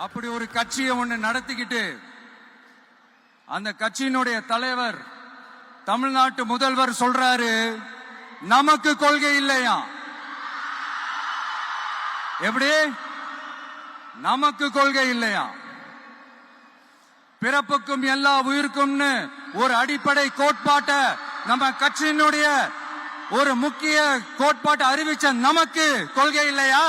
அப்படி ஒரு கட்சியை ஒண்ணு நடத்திக்கிட்டு அந்த கட்சியினுடைய தலைவர் தமிழ்நாட்டு முதல்வர் சொல்றாரு, நமக்கு கொள்கை இல்லையா? எப்படி நமக்கு கொள்கை இல்லையா? பிறப்புக்கும் எல்லா உயிருக்கும்னு ஒரு அடிப்படை கோட்பாட்டை நம்ம கட்சியினுடைய ஒரு முக்கிய கோட்பாட்டை அறிவிச்ச நமக்கு கொள்கை இல்லையா?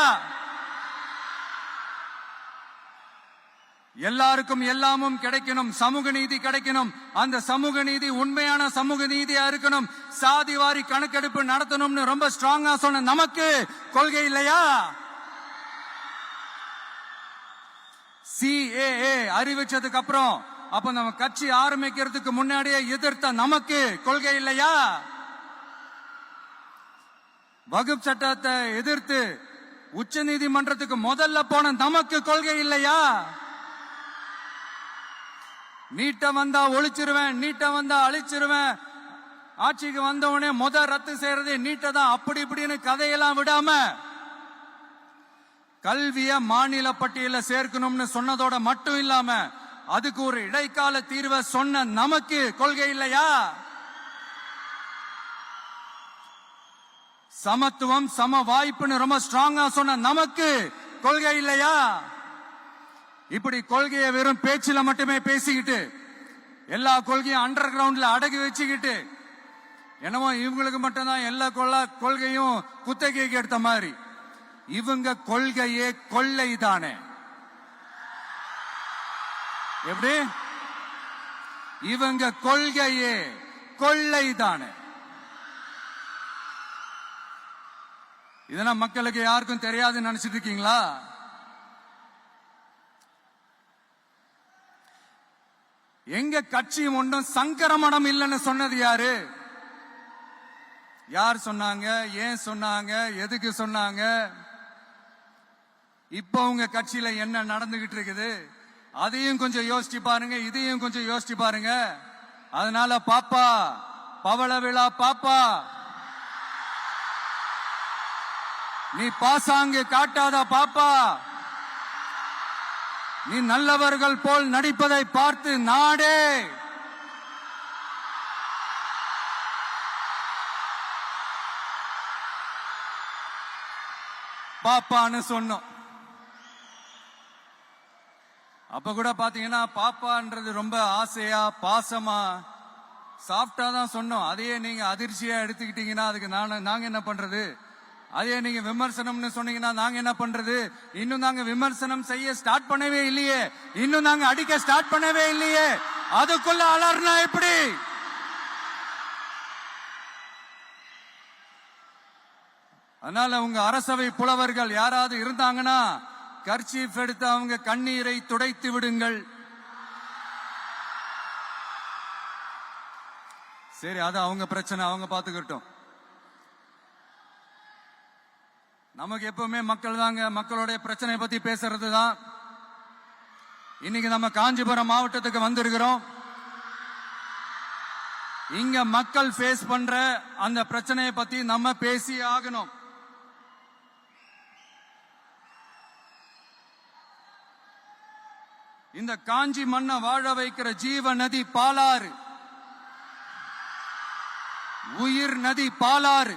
எல்லாருக்கும் எல்லாமும் கிடைக்கணும், சமூக நீதி கிடைக்கணும், அந்த சமூக நீதி உண்மையான சமூக நீதியா இருக்கணும், சாதி வாரி கணக்கெடுப்பு நடத்தணும்னு ரொம்ப ஸ்ட்ராங்கா சொன்ன நமக்கு கொள்கை இல்லையா? CAA அறிவிச்சதுக்கு அப்புறம் அப்ப நம்ம கட்சி ஆரம்பிக்கிறதுக்கு முன்னாடியே எதிர்த்த நமக்கு கொள்கை இல்லையா? வகுப்பு சட்டத்தை எதிர்த்து உச்ச நீதிமன்றத்துக்கு முதல்ல போன நமக்கு கொள்கை இல்லையா? நீட்ட வந்தா ஒழிச்சிருவேன், நீட்ட வந்தா அழிச்சிருவேன், ஆட்சிக்கு வந்தவனே ரத்து செய்யறதே நீட்ட தான், அப்படி இப்படின்னு கதையெல்லாம் விடாம கல்விய மாநில பட்டியல சேர்க்கணும்னு சொன்னதோட மட்டும் இல்லாம அதுக்கு ஒரு இடைக்கால தீர்வை சொன்ன நமக்கு கொள்கை இல்லையா? சமத்துவம் சம வாய்ப்புன்னு ரொம்ப ஸ்ட்ராங்கா சொன்ன நமக்கு கொள்கை இல்லையா? இப்படி கொள்கையை வெறும் பேச்சில மட்டுமே பேசிக்கிட்டு எல்லா கொள்கையும் அண்டர் கிரவுண்ட்ல அடக்கி வச்சுக்கிட்டு என்னமோ இவங்களுக்கு மட்டும்தான் எல்லா கொள்கையும் குத்தகைக்கு எடுத்த மாதிரி, இவங்க கொள்கையே கொள்ளை தானே. எப்படி இவங்க கொள்கையே கொள்ளை தானே. இதெல்லாம் மக்களுக்கு யாருக்கும் தெரியாதுன்னு நினைச்சிட்டு இருக்கீங்களா? எங்க கட்சி ஒன்றும் சங்கரமடம் இல்லைன்னு சொன்னது யாரு? யார் சொன்னாங்க? ஏன் சொன்னாங்க? எதுக்கு சொன்னாங்க? இப்ப உங்க கட்சியில என்ன நடந்துகிட்டு இருக்குது அதையும் கொஞ்சம் யோசிச்சு பாருங்க, இதையும் கொஞ்சம் யோசிச்சு பாருங்க. அதனால பாப்பா பவள விழா பாப்பா, நீ பாசாங்கு காட்டாத பாப்பா, நீ நல்லவர்கள் போல் நடிப்பதை பார்த்து நாடே பாப்பான்னு சொன்னோம். அப்ப கூட பாத்தீங்கன்னா பாப்பான்றது ரொம்ப ஆசையா பாசமா சாஃப்டா தான் சொன்னோம். அதையே நீங்க அதிர்ச்சியா எடுத்துக்கிட்டீங்கன்னா அதுக்கு நாங்க என்ன பண்றது? அதே நீங்க விமர்சனம்னு சொன்னீங்கன்னா நாங்க என்ன பண்றது? இன்னும் நாங்க விமர்சனம் செய்ய ஸ்டார்ட் பண்ணவே இல்லையே, இன்னும் நாங்க அடிக்க ஸ்டார்ட் பண்ணவே இல்லையே, அதுக்குள்ள அலர்னா எப்படி? அதனால உங்க அரசவை புலவர்கள் யாராவது இருந்தாங்கன்னா கர்ச்சீஃப் எடுத்து அவங்க கண்ணீரை துடைத்து விடுங்கள். சரி, அது அவங்க பிரச்சனை, அவங்க பாத்துக்கிட்டோம். நமக்கு எப்பவுமே மக்கள் தாங்க, மக்களுடைய பிரச்சனை பத்தி பேசுறது தான். இன்னைக்கு நம்ம காஞ்சிபுரம் மாவட்டத்துக்கு வந்திருக்கிறோம். இங்க மக்கள் ஃபேஸ் பண்ற அந்த பிரச்சனையை பத்தி நம்ம பேசி ஆகணும். இந்த காஞ்சி மண்ணை வாழ வைக்கிற ஜீவ நதி பாலாறு, உயிர் நதி பாலாறு.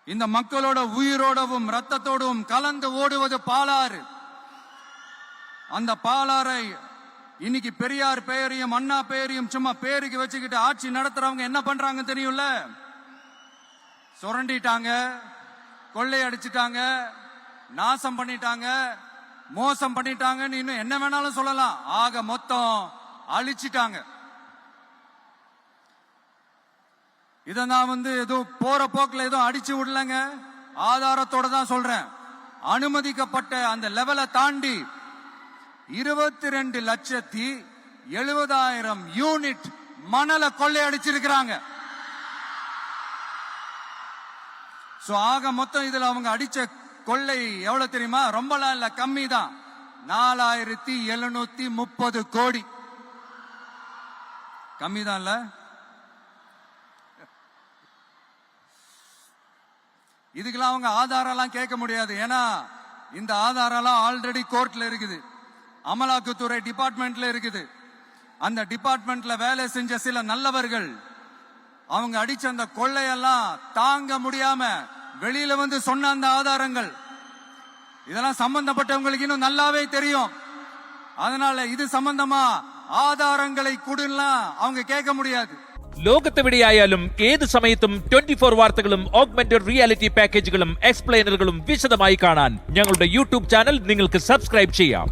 இந்த மக்களோட உயிரோடவும் ரத்தத்தோடும் கலந்து ஓடுவது பாலாறு. அந்த பாலாறை இன்னைக்கு பெரியார் பெயரையும் அண்ணா பெயரையும் சும்மா பேருக்கு வச்சுக்கிட்டு ஆட்சி நடத்துறவங்க என்ன பண்றாங்க தெரியும்ல? சுரண்டிட்டாங்க, கொள்ளையடிச்சிட்டாங்க, நாசம் பண்ணிட்டாங்க, மோசம் பண்ணிட்டாங்கன்னு இன்னும் என்ன வேணாலும் சொல்லலாம். ஆக மொத்தம் அழிச்சிட்டாங்க. இத நான் ஏதோ போற போக்குல ஏதோ அடிச்சு விடலங்க, ஆதாரத்தோட தான் சொல்றேன். அனுமதிக்கப்பட்ட அந்த லெவலை தாண்டி 22,70,000 யூனிட் மணலை கொள்ளையடிச்சிருக்கிறாங்க. ஆக மொத்தம் இதுல அவங்க அடிச்ச கொள்ளை எவ்வளவு தெரியுமா? ரொம்பலாம் இல்ல, கம்மி தான். 4,730 கோடி. கம்மி தான் இல்ல? இதுக்கெல்லாம் அவங்க ஆதாரம்லாம் கேட்க முடியாது. ஏன்னா இந்த ஆதாரம்லாம் ஆல்ரெடி கோர்ட்ல இருக்குது, அமலாக்கத்துறை டிபார்ட்மெண்ட்ல இருக்குது. அந்த டிபார்ட்மெண்ட்ல வேலை செஞ்ச சில நல்லவர்கள் அவங்க அடிச்ச அந்த கொள்ளையெல்லாம் தாங்க முடியாம வெளியில வந்து சொன்ன அந்த ஆதாரங்கள், இதெல்லாம் சம்பந்தப்பட்டவங்களுக்கு இன்னும் நல்லாவே தெரியும். அதனால இது சம்பந்தமா ആധാരങ്ങളെ കൊടുല്ലാം அவங்க கேட்க முடியாது. ലോകത്തെവിടെയായാലും ഏത് സമയത്തും 24 വാർത്തകളും ഓഗ്മെന്റഡ് റിയാലിറ്റി പാക്കേജുകളും എക്സ്പ്ലെയിനറുകളും വിശദമായി കാണാൻ ഞങ്ങളുടെ യൂട്യൂബ് ചാനൽ നിങ്ങൾക്ക് സബ്സ്ക്രൈബ് ചെയ്യാം.